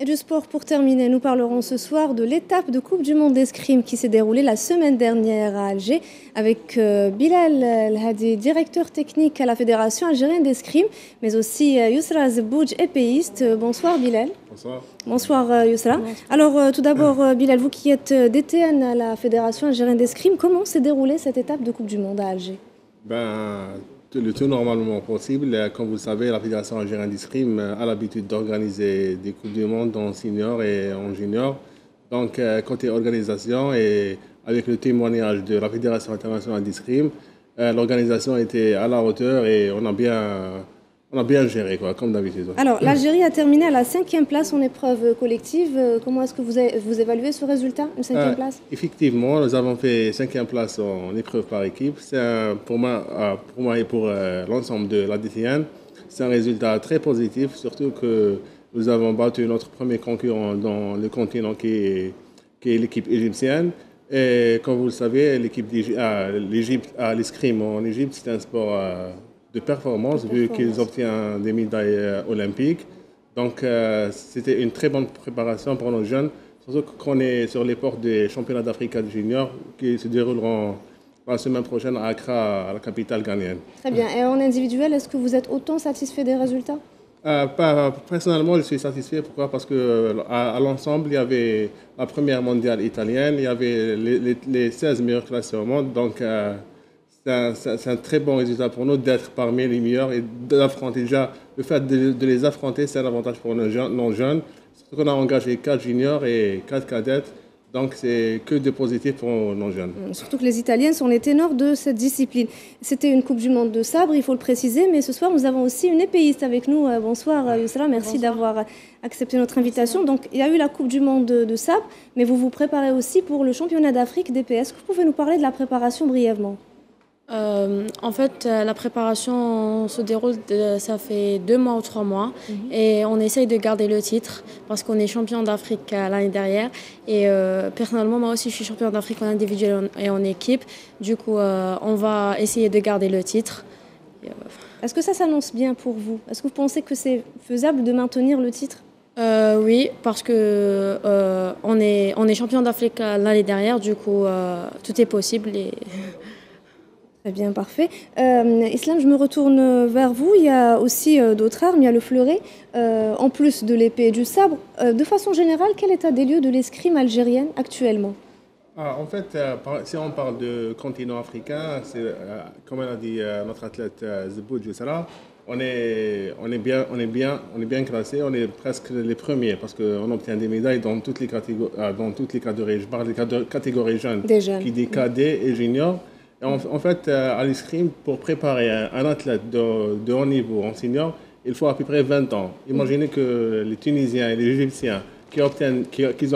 Et du sport pour terminer, nous parlerons ce soir de l'étape de Coupe du Monde d'escrime qui s'est déroulée la semaine dernière à Alger avec Bilal El-Hadi, directeur technique à la Fédération algérienne d'escrime, mais aussi Yousra Zebouj, épéiste. Bonsoir Bilal. Bonsoir. Bonsoir Yousra. Bonsoir. Alors tout d'abord Bilal, vous qui êtes DTN à la Fédération algérienne d'escrime, comment s'est déroulée cette étape de Coupe du Monde à Alger? Le tout normalement possible. Comme vous le savez, la Fédération algérienne d'escrime a l'habitude d'organiser des Coupes du Monde en senior et en junior. Donc, côté organisation et avec le témoignage de la Fédération internationale d'escrime, l'organisation a été à la hauteur et on a bien géré, quoi, comme d'habitude. Alors, l'Algérie a terminé à la 5e place en épreuve collective. Comment est-ce que vous évaluez ce résultat, une 5e place? Effectivement, nous avons fait 5e place en épreuve par équipe. C'est pour moi et pour l'ensemble de la DTN, c'est un résultat très positif, surtout que nous avons battu notre premier concurrent dans le continent qui est l'équipe égyptienne. Et comme vous le savez, l'escrime en Égypte, c'est un sport de performance, vu qu'ils obtiennent des médailles olympiques. Donc, c'était une très bonne préparation pour nos jeunes, surtout qu'on est sur les portes des championnats d'Afrique junior qui se dérouleront la semaine prochaine à Accra, à la capitale ghanéenne. Très bien. Et en individuel, est-ce que vous êtes autant satisfait des résultats? Personnellement, je suis satisfait. Pourquoi? Parce qu'à l'ensemble, il y avait la première mondiale italienne, il y avait les 16 meilleurs classés au monde. Donc, c'est un très bon résultat pour nous d'être parmi les meilleurs et d'affronter déjà. Le fait de les affronter, c'est un avantage pour nos jeunes. Surtout qu'on a engagé 4 juniors et 4 cadettes. Donc, c'est que de positif pour nos jeunes. Surtout que les Italiens sont les ténors de cette discipline. C'était une Coupe du Monde de sabre, il faut le préciser, mais ce soir, nous avons aussi une épéiste avec nous. Bonsoir Yousra, merci d'avoir accepté notre invitation. Donc, il y a eu la Coupe du Monde de sabre, mais vous vous préparez aussi pour le championnat d'Afrique d'épée. Est-ce que vous pouvez nous parler de la préparation brièvement? En fait, la préparation se déroule, ça fait 2 mois ou 3 mois. Et on essaye de garder le titre parce qu'on est champion d'Afrique l'année dernière. Et personnellement, moi aussi, je suis champion d'Afrique en individuel et en équipe. Du coup, on va essayer de garder le titre. Est-ce que ça s'annonce bien pour vous? Est-ce que vous pensez que c'est faisable de maintenir le titre? Oui, parce que on est champion d'Afrique l'année dernière. Du coup, tout est possible. Très bien, parfait. Islam, je me retourne vers vous. Il y a aussi d'autres armes. Il y a le fleuret, en plus de l'épée et du sabre. De façon générale, quel est l'état des lieux de l'escrime algérienne actuellement? En fait, si on parle de continent africain, comme a dit notre athlète Zebouj Yousra, on est bien classé. On est presque les premiers parce qu'on obtient des médailles dans toutes les catégories. Je parle des catégories jeunes, qui dit cadet et junior. En fait, à l'escrime, pour préparer un athlète de haut niveau en senior, il faut à peu près 20 ans. Imaginez que les Tunisiens et les Égyptiens qui ont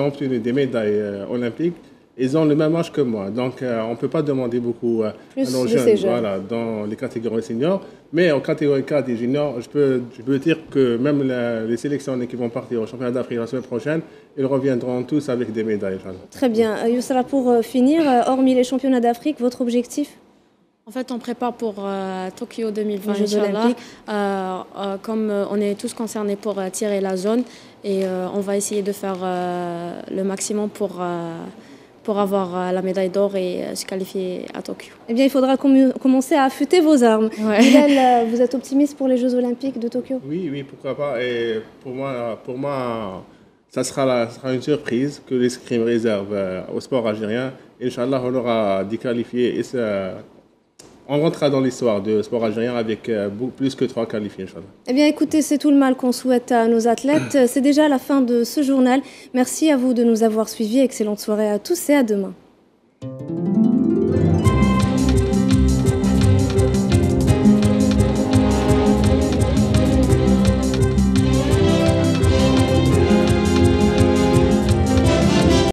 obtenu des médailles olympiques, ils ont le même âge que moi. Donc, on ne peut pas demander beaucoup à nos jeunes dans les catégories seniors. Mais en catégorie 4 et juniors, je peux dire que même les sélectionnés qui vont partir au championnat d'Afrique la semaine prochaine, ils reviendront tous avec des médailles. Très bien. Yousra, pour finir, hormis les championnats d'Afrique, votre objectif? En fait, on prépare pour Tokyo 2020, Inch'Allah. Comme on est tous concernés pour tirer la zone, et on va essayer de faire le maximum pour avoir la médaille d'or et se qualifier à Tokyo. Eh bien, il faudra commencer à affûter vos armes. Ouais. Bilal, vous êtes optimiste pour les Jeux Olympiques de Tokyo? Oui, pourquoi pas. Et pour moi, ça sera une surprise que l'escrime réserve au sport algérien. Inch'Allah, on aura des qualifiés et on rentrera dans l'histoire du sport algérien avec plus que 3 qualifiés, Inch'Allah. Eh bien, écoutez, c'est tout le mal qu'on souhaite à nos athlètes. C'est déjà la fin de ce journal. Merci à vous de nous avoir suivis. Excellente soirée à tous et à demain.